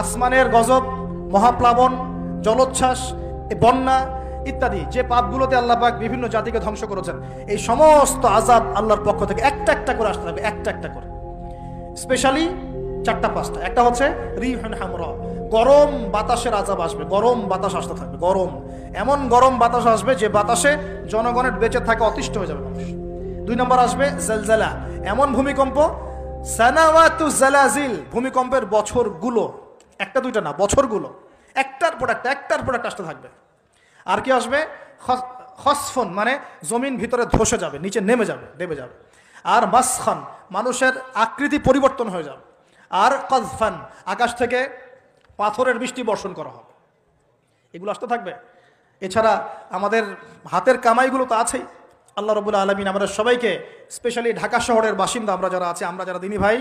আসমানের গজব, মহাপ্লাবন, জলোচ্ছ্বাস, বন্যা ইত্যাদি যে পাপগুলোতে আল্লাহ পাক বিভিন্ন জাতিকে ধ্বংস করেছেন, এই সমস্ত আযাব আল্লাহর পক্ষ থেকে একটা একটা করে আসতে থাকবে, একটা একটা করে। স্পেশালি 4-5টা। একটা হচ্ছে রিহুন হামরা, গরম বাতাসের আযাব আসবে, গরম বাতাস আসতে থাকবে, গরম, এমন গরম বাতাস আসবে যে বাতাসে জনগণের বেঁচে থাকা অতিষ্ঠ হয়ে যাবে মানুষ। 2 নম্বর আসবে জালজালা, এমন ভূমিকম্প, সানাওয়াতু জালাজিল, ভূমিকম্পের বছরগুলো, একটা দুইটা না, বছরগুলো একটার পর একটা আসতে থাকবে। আর কি আসবে? খসফন, মানে জমিন ভিতরে ধসে যাবে, নিচে নেমে যাবে, দেবে যাবে। আর মাসখান, মানুষের আকৃতি পরিবর্তন হয়ে যাবে। আর কযফান, আকাশ থেকে পাথরের বৃষ্টি বর্ষণ করা হবে। এগুলো আসতে থাকবে। এছাড়া আমাদের হাতের কামাইগুলো তো আছেই। আল্লাহ রাব্বুল আলামিন আমাদের সবাইকে, স্পেশালি ঢাকা শহরের বাসিন্দা আমরা যারা আছি, আমরা যারা দিনী ভাই,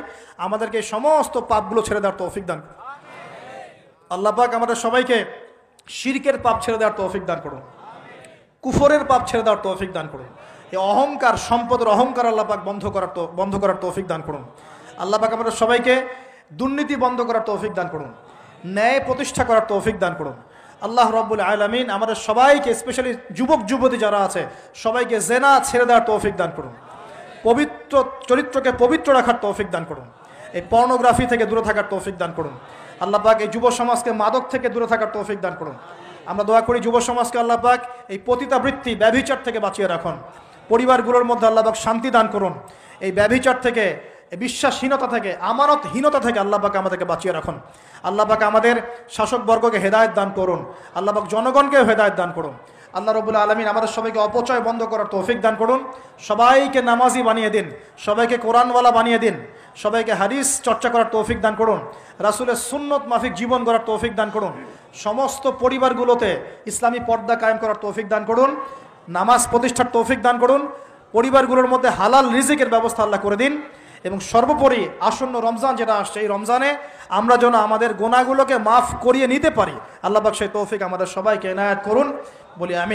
আমাদেরকে সমস্ত পাপগুলো ছেড়ে দেওয়ার তৌফিক দান করুন। আল্লাহ পাক আমাদের সবাইকে শিরকের পাপ ছেড়ে দেওয়ার তৌফিক দান করুন, কুফরের পাপ ছেড়ে দেওয়ার তৌফিক দান করুন। এই অহংকার, সম্পদের অহংকার আল্লাহ পাক বন্ধ করার তৌফিক দান করুন। আল্লাহ পাক আমাদের সবাইকে দুর্নীতি বন্ধ করার তৌফিক দান করুন, ন্যায় প্রতিষ্ঠা করার তৌফিক দান করুন। আল্লাহ রাব্বুল আলামিন আমাদের সবাইকে, স্পেশালি যুবক যুবতী যারা আছে, সবাইকে জেনা ছেড়ে দেওয়ার তৌফিক দান করুন, পবিত্র চরিত্রকে পবিত্র রাখার তৌফিক দান করুন, এই পর্নোগ্রাফি থেকে দূরে থাকার তৌফিক দান করুন। আল্লাহ পাক এই যুব সমাজকে মাদক থেকে দূরে থাকার তৌফিক দান করুন। আমরা দোয়া করি যুব সমাজকে আল্লাহ পাক এই পতিতাবৃত্তি, ব্যভিচার থেকে বাঁচিয়ে রাখুন। পরিবারগুলোর মধ্যে আল্লাহ পাক শান্তি দান করুন। এই ব্যভিচার থেকে, এই বিশ্বাসহীনতা থেকে, আমানতহীনতা থেকে আল্লাহ পাক আমাদেরকে বাঁচিয়ে রাখুন। আল্লাহ পাক আমাদের শাসকবর্গকে হেদায়েত দান করুন। আল্লাহ পাক জনগণকে হেদায়েত দান করুন। আল্লাহ রাব্বুল আলামিন আমাদের সবাইকে অপচয় বন্ধ করার তৌফিক দান করুন। সবাইকে নামাজি বানিয়ে দিন, সবাইকে কোরআনওয়ালা বানিয়ে দিন, সবাইকে হাদিস চর্চা করার তৌফিক দান করুন, রাসূলের সুন্নত মাফিক জীবন গড়ার তৌফিক দান করুন। সমস্ত পরিবারগুলোতে ইসলামী পর্দা কায়েম করার তৌফিক দান করুন, নামাজ প্রতিষ্ঠার তৌফিক দান করুন, পরিবারগুলোর মধ্যে হালাল রিজিকের ব্যবস্থা আল্লাহ করে দিন। এবং সর্বোপরি আসন্ন রমজান যেটা আসছে, এই রমজানে আমরা যেন আমাদের গুনাহগুলোকে মাফ করিয়ে নিতে পারি, আল্লাহ পাক সেই তৌফিক আমাদের সবাইকে এনায়েত করুন, বলি আমিন।